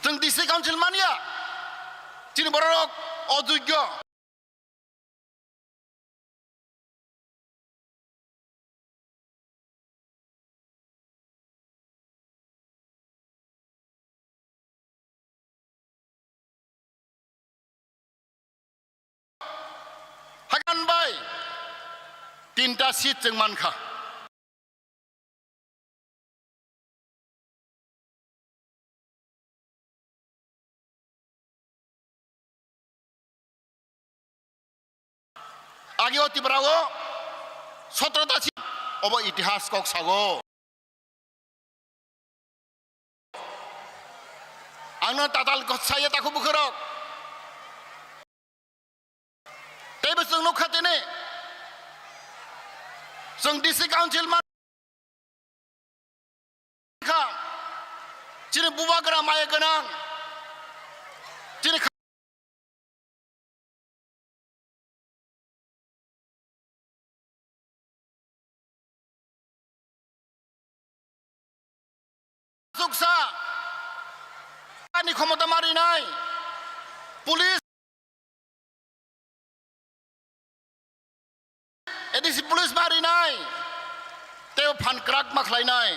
जों district council मानिया जोंनि बर' अयोग्य हागोन बाय 3टा सीट जों मानखा आगे तिब्रागो 17टा सीट अब इतिहास कक सागो आंनो ताताल गसाया ताखौ बुखरक तेबो जों नखातेने जों डिस्ट्रिक्ट काउन्सिल मानखा दिनै बुबा गोनां माया गोनां दिनै जुगसा नि क्षमता मारिनाय पुलिस एडिसि पुलिस मारिनाय तेव फानक्राक माख्लायनाय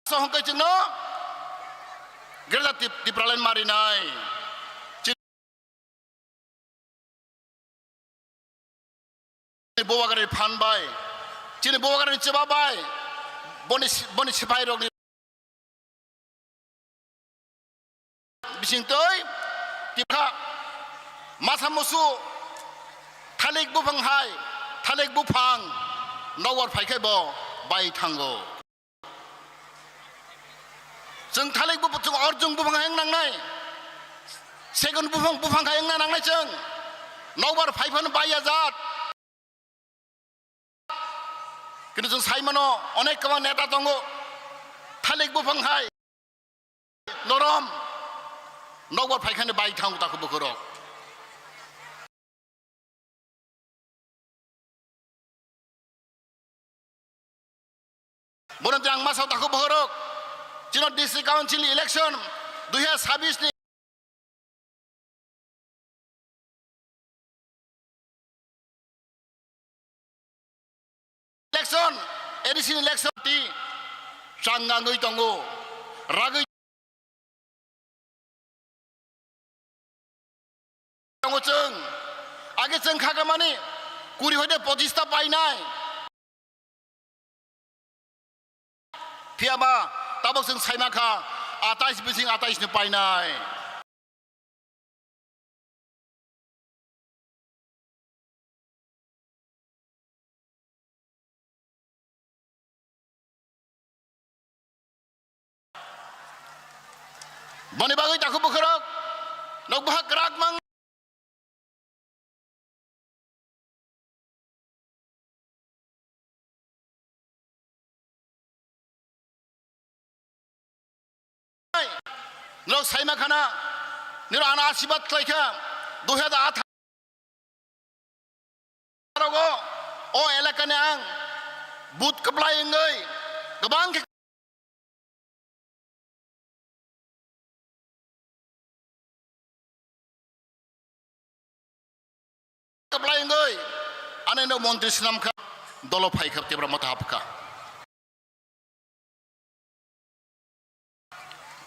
सहंकै जोंनो गेरजा तिप्रालाइन मारिनाय बवागारि फानबाय दिनै बवागारि चेबाबाय बनि सिपाहि रगनि बिसिंतै तिखा मासा मुसु थालिक बुफांहाय थालिक बुफां नवार फाइखाय ब बाय थांगो जों थालिक बुफां अर्जुन बुफां हें नांनाय सेगुन बुफां हें नांनाय जों नवार फाइफान बाया जात किन्तु जों साइमानो अनेक गोबां नेता दङ थालिक बुफांहाय नरम नवार फाइखानो बाय थांगो ताखौ बुखरक बोनो जों मासाव ताखौ बुखरक जोंनो डिस्ट्रिक्ट काउन्सिल इलेक्शन 2026 नि इलेक्शन एडिसन इलेक्शन टी सांगाङै दङ रागै दङ जों आगे जों खागामानि कुरि हयदे 25टा पाइनाय फियाबा ताबक जों साइमाखा 28 बिसिं 28 नि पाइनाय बने बागै ताखौ बुखरक नगबहा ग्राक mang नो साइमा खाना निरो आना आशीर्वाद खालायखा 2018 रावगो अ एलाकानि आं बुथ कप्लायङै गोबां कप्लायङै आनेनो मन्त्रि सिनामखा दल फाइखाब तेब्रा मथा हापखा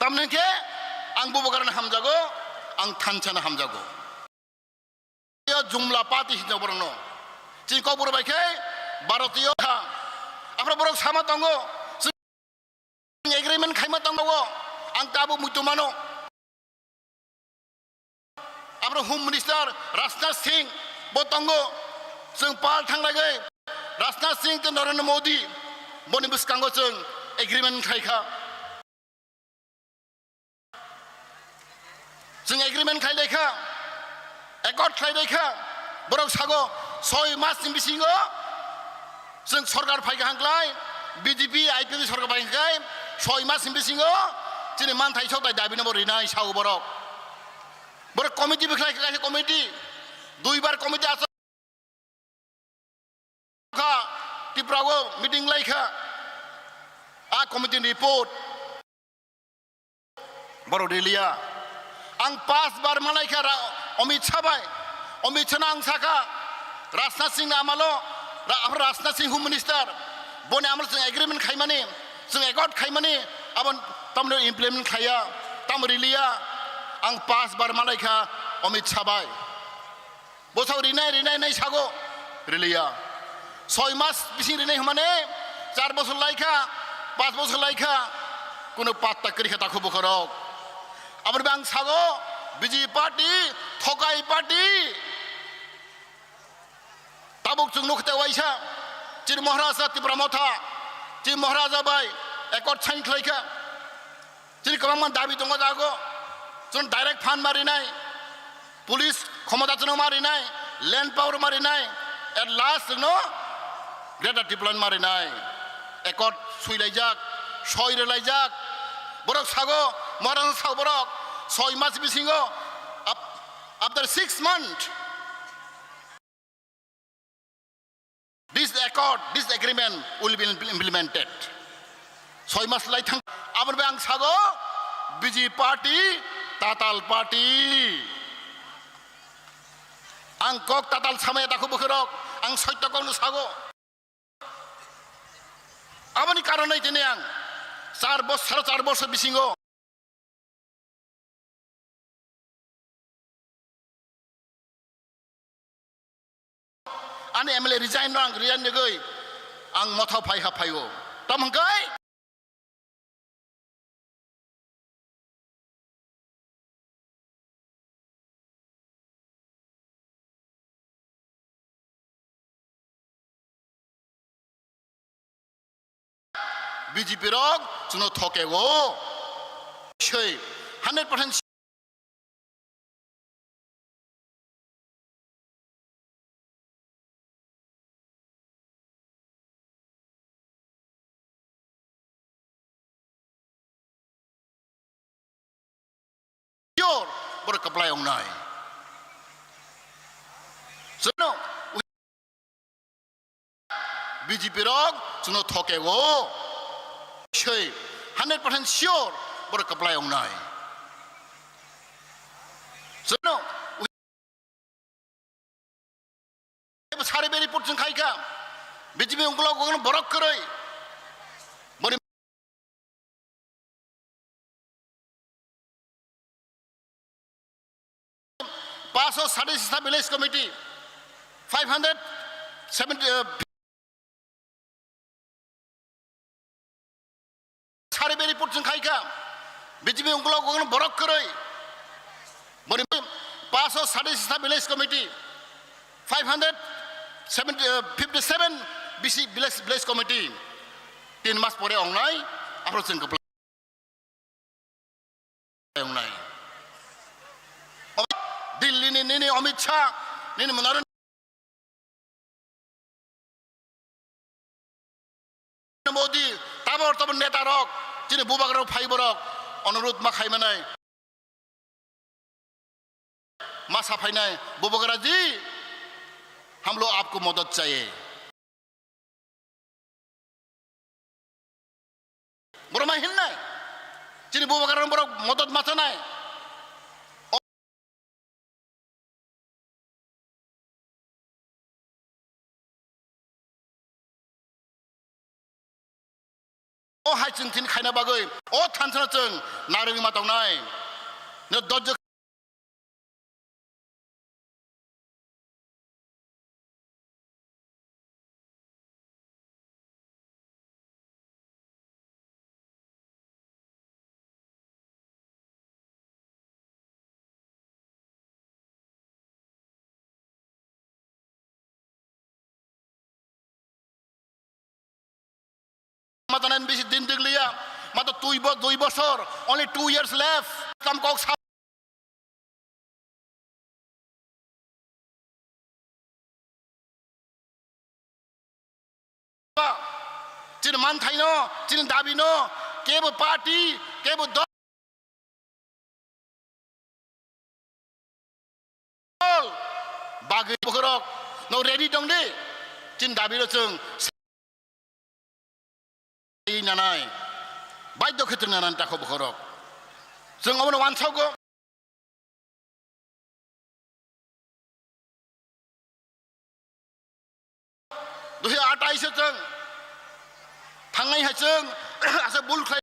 तामनेखे आं बुबगारनो हामजागो आं थानसानो हामजागो यो जुमला पार्टी हिजाव बरनो जिन को बुरबायखे भारतीय था आफ्रा बरक सामा दंगो एग्रीमेंट खाइमा दंगो आं ताबो मुतुमानो आफ्रा होम मिनिस्टार राजनाथ सिंह बो दंगो जों पाल थांलागै राजनाथ सिंह तो नरेंद्र मोदी बनि बुसकांगो जों एग्रीमेंट खाइखा जों एग्रीमेंट खाइलायखा एकर्ड खाइलायखा बरक सागो 6 मासनि बिसिङो जों सरकार फाइखा हांख्लाय बीजेपी आईपीपी सरकार फाइखाय 6 मासनि बिसिङो दिनै मानथाय सौदाय दाबिनो बरिनाय साव बरक बरक कमिटि बिख्लायखा गायसे कमिटि 2 बार कमिटि आस खा तिप्रागो मीटिंग लायखा आ कमिटि रिपोर्ट बर' रेलिया आं 5 बार मालायखा अमित शाह बाय अमित शाह आं साखा राजनाथ सिंह आमालो राजनाथ सिंह होम मिनिस्टार बने आमल जों एग्रीमेंट खाइमाने जों एकॉर्ड खाइमाने अब तमनो इमप्लीमेंट खाया तम रेलिया आं 5 बार मालायखा अमित शाह बाय बोसाव रिनाय नहीं सागो रेलिया 6 मास बिसिं रिनाय हमाने 4 बছর लाइखा 5 বছর लाइखा কোনো পাত্তা করি খেতা খুব করক আবার ব্যাং সাগো বিজেপি পার্টি থকাই পার্টি তাবুক जों নখতে ওয়াইসা চির মহারাজা ত্রিপুরা মথা চির মহারাজা বাই একট সাইন খাইখা চির কমান দাবি দङ जागो जों डाइरेक्ट फान्ड मारिनाय पुलिस क्षमताजों मारिनाय लैंड पावर मारिनाय एट लास्ट जोंनो ग्रेटर डिप्लॉयमेंट मारिनाय एकट सुइलायजाक सयरेलायजाक बरक सागो महाराज साग बरक 6 मास बिसिङो after 6 months this accord this agreement will be implemented 6 मास लाई थां आबर बे आं सागो बीजेपी पार्टी ताताल पार्टी आं कक ताताल सामे दाखो बखरक आं सत्य कौनो सागो आबनि कारनै दिनै आं 4 বছর बिसिङो आनि एमएलए रिजाइन गई आं मथाव फाइ हाफायो तमहंगाय बीजेपी रक जोंनो थकेगो 100% बर कपलाय अंगनाय जोंनो बीजेपी रक जोंनो थकेगो 100% sure बर कपलाय अंगनाय जोंनो सारे बे रिपोर्ट जों खाइखा बीजेपी अंगलाव गगन बरक करै 537 village committee 570 सारे बे रिपोर्ट जों खाइखा बीजेपी अंगलाव गगन बरक करै 537 village committee 557 BC village committee 3 मास परे अंगनाय आरो जों कपलाय अंगनाय दिल्ली नि अमित शाह नि नरेंद्र मोदी ताबर तब नेता रक जिन बुबागर फाइबरक अनुरोध मा खाइमानाय मा साफाइनाय बुबागरा जी हम लोग आपको मदद चाहिए बरमा हिन्नाय जिन बुबागर बरक मदद माथानाय ओ हाइचिन थिन खाइना बागै ओ थानसना जों नारें मातावनाय न दज मातानान बेसि दिन दिगलिया मात्र 2 বছর only 2 years left काम कok जिन मान थाइनो जिन दाबिनो केबो पार्टी केबो दल बागै बखरक न रेडी दं दे जिन दाबिनो जों नानाय बाध्य खेत्र नानान ताखौ बखरक जों अबनो वानसावगो दसे आटाइसो जों थांनाय हायजों आसे बुल खाय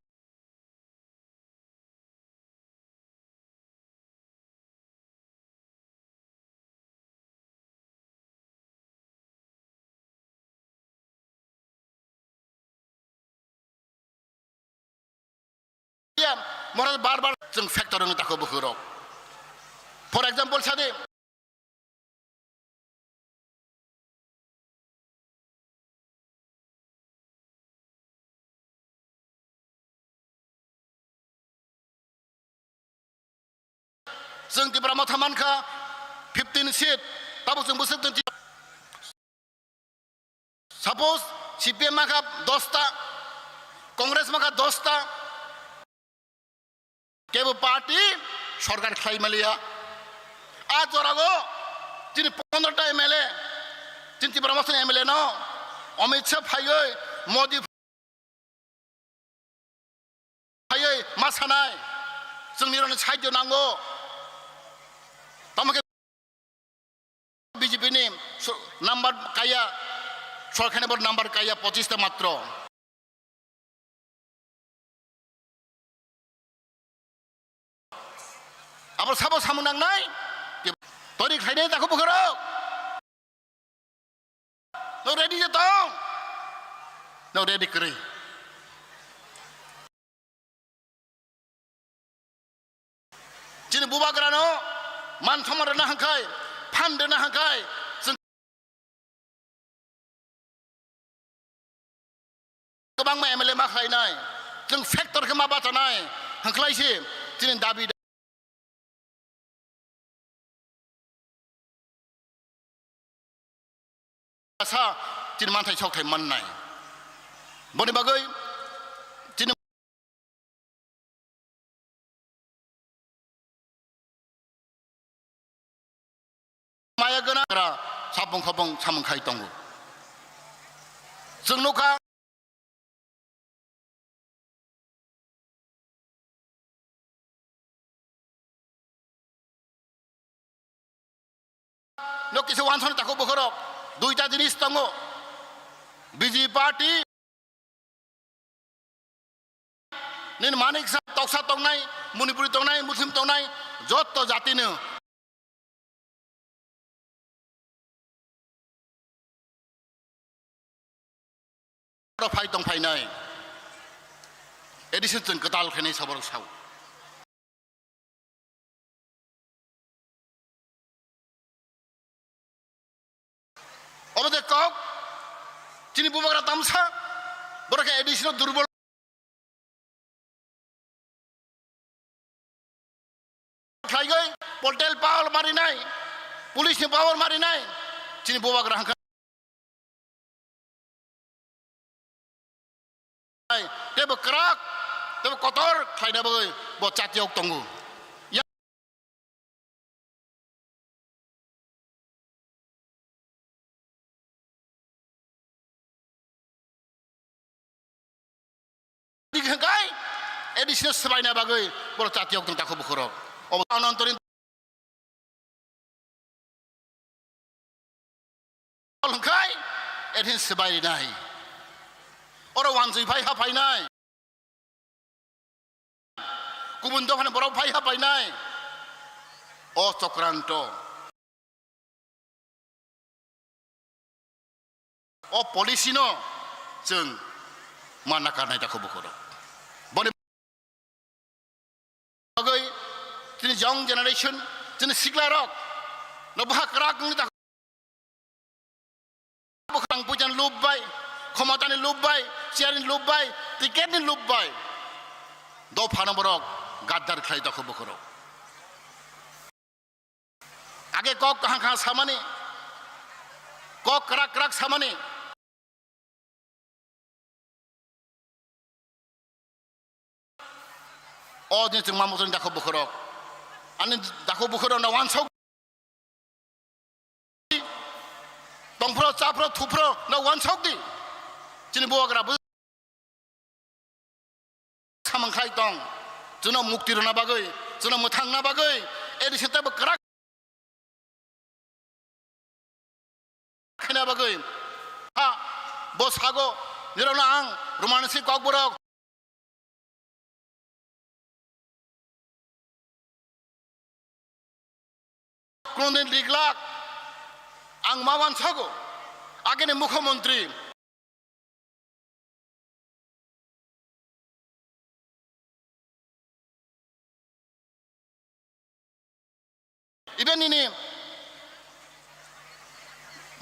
मरा बार-बार जों फैक्टर होनो ताखौ बोखोराव फर एग्जाम्पल सादे जों दिब्रामा थामानखा 15 सीट ताबो जों बोसोर दोंथि सपोज सीपीएम माखा 10 ता कांग्रेस माखा 10 ता केबो पार्टी सरकार खाई मलिया आज जोरागो जिन 15 टा एमएलए जिन दिब्रामा एमएलए न अमित शाह फाइयो मोदी फाइयो मा सानाय जों निरन साइड नांगौ तमके बीजेपी ने नंबर काया सरकार ने नंबर काया 25 टा मात्र अब साबो सामुनांनाय तोरी खाइने ताखौ बोखरो नो रेडी जे दं नो रेडी करै जिन बुबाग्रानो मान सम्मान होनो हांखाय फान्ड होनो हांखाय जों गोबां एमएलए मा खालायनाय जों फैक्टरखौ मा बाथानाय हांख्लायसि दिनै दाबि सा दिन मानथाय सावथाय माननाय बनि बागै दिन माया गोनां साबुं खबुं सामखाय दङ जों नखा नकिसे वानसन ताखौ बोखरो दुईटा जिनिस दङ बीजेपी पार्टी निन मानिक सा तौसा तंनाय मणिपुरी तंनाय मुस्लिम तंनाय जत जातिनो फाइ दं फाइनाय एडिशन जों गदाल खायनाय साबर साव अबदे कक जिनि बुबाग्रा तामसा बरके एडिशन दुर्बल खाइगै पोर्टल पावर मारिनाय पुलिस नि पावर मारिनाय जिनि बुबाग्रा हांखा तेबो क्राक तेबो कतर खाइनाबो बो चातियक तंगु दिखांगाय एडिशनल सबायना बागै बर चातियक दं ताखौ बोखरो अनन्तरिन हंखाय एडिन सबायनाय और वानजै फाइ हाफायनाय गुबुन दखान बराव फाइ हाफायनाय अ चक्रान्त अ पलिसिनो जों माना कारनाय ताखौ बोखरो बने बागै दिनै यंग जेनेरेशन दिनै सिख्ला रक नबहा क्राक नि ताखौ बोखां पुजान लुबबाय ক্ষমতাनि लुबबाय চেয়াरनि लुबबाय टिकेटनि लुबबाय दफा नम्बरक गाद्दार खाय ताखौ बोखरो आगे कक कहां कहां सामाने कक क्राक क्राक सामाने अ दिन जों मामुजों ताखौ बोखरो आनि ताखौ बोखरो ना वानसाव दंफ्रो चाफ्रो थुफ्रो ना वानसाव दि जिनि बुवाग्राबो सामखाय दं जोंनाव मुक्ति रना बागै जोंनाव मोथांना बागै एडिसन ताबो करा खेना बागै हा बस हागो जेरावनो आं रमानसि ककबरक কোনদিন লিখলাক आं मावान सागो आगे मुख्यमंत्री इबेन ini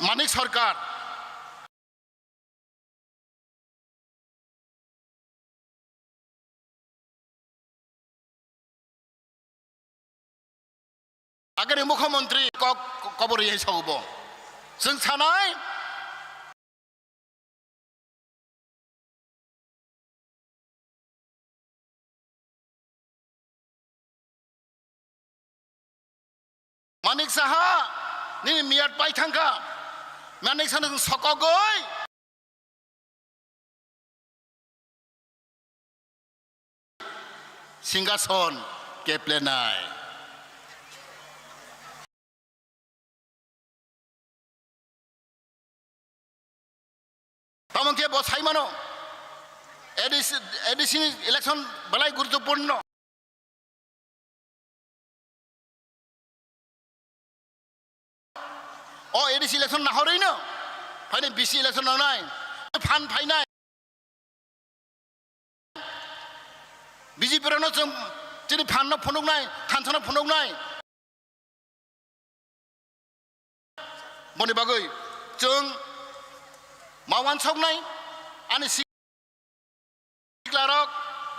मानिक सरकार आगे मुख्यमंत्री कबर ये सागो जों सानाय मानिक साहा नि मियाद पाइ थांखा मानिक सानो जों सकगै सिंहासन केप्लेनाय तामंके बसाइ मानो एडिसी इलेक्शन बलाई गुरुत्वपूर्ण ओ एडिसी इलेक्शन नाहरैनो फाइने बिसि इलेक्शन नांनाय फान फाइनाय बिजेपिरनो जों दिनै फाननो फुनुगनाय थानसानो फुनुगनाय बनि बागै जों मावान सकनाय आनि सिक्लारक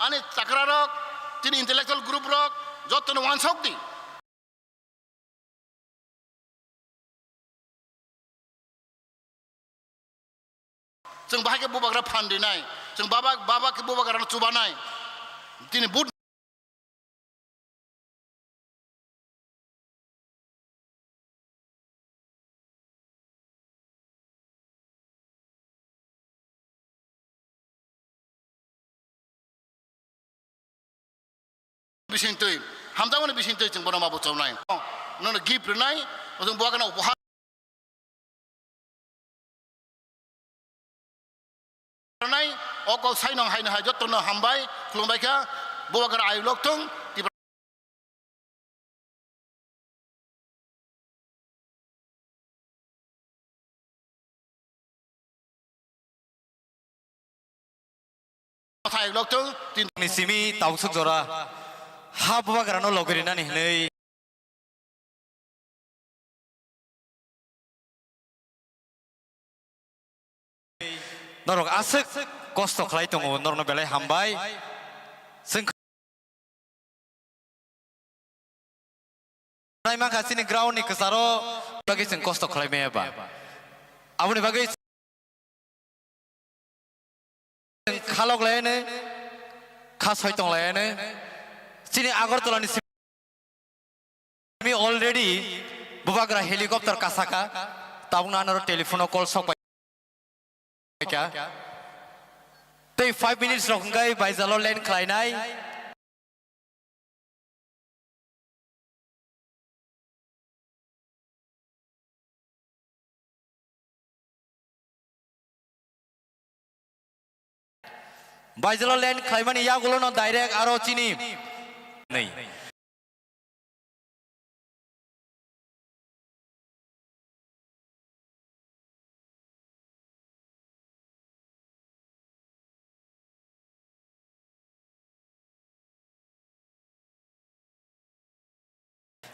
आनि चाक्रारक दिनै इन्टेलेक्चुअल ग्रुप रक जतनो वान सकदि जों बाहायके बबाग्रा फान्दिनाय जों बाबाके बबाग्रा चुबानाय दिनै बुट बिसिंतै हामदावनि बिसिंतै जों बना माबो चावनाय ननो गिफ्ट रनाय जों बगाना उपहार रनाय अको साइनং हायनो हाय जतनो हामबाय खुलुमबायखा बगाना आइलकथों आइलकथों तीन निसिमी तावसुक जरा हा बगारानो लगरिना निहनै नरक आसक कस्त खालाय दङ नरनो बेलाय हामबाय जों नाय माखासेनि ग्राउन्डनि कसारो बागै जों कस्त खालायबायबा आबुनि बागै जों खालक लायनो खासय दं लायनो चिनि आगरतलानि सिमी अलरेडी बुबाग्रा हेलिकप्टर कासाका ताबुना नर टेलिफोनाव कल सकबाय क्या तो 5 minutes रखंगाय बायजालो लैंड खालायनाय बायजालो लैंड खालायमानि यागुलो न डाइरेक्ट आरो चिनि नै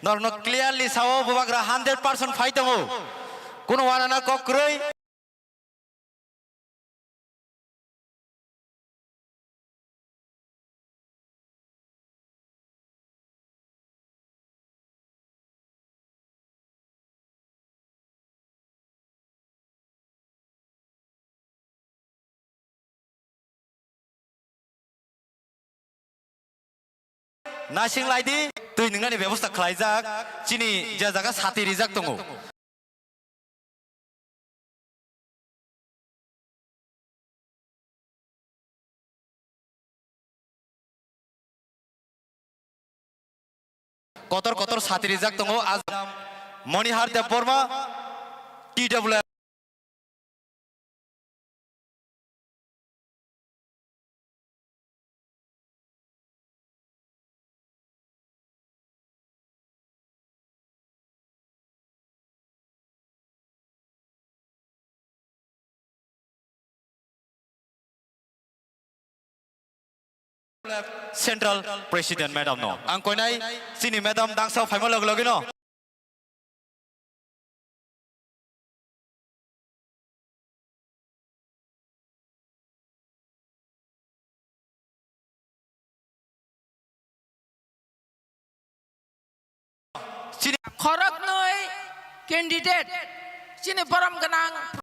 नरनो क्लियरली सावो बुबाग्रा 100% फाइट दङ कोनो वानाना कक्रै नासिं लायदि दै नोंनानि बेबस्था खालायजाक चिनि जे जागा साथि रिजाक दङ kotor kotor satri jak tongo az Monihar Dev Burma TWF Central President Madam no ang koinai sini Madam dangsau phaimo log logi no Khorat noi candidate sini param ganang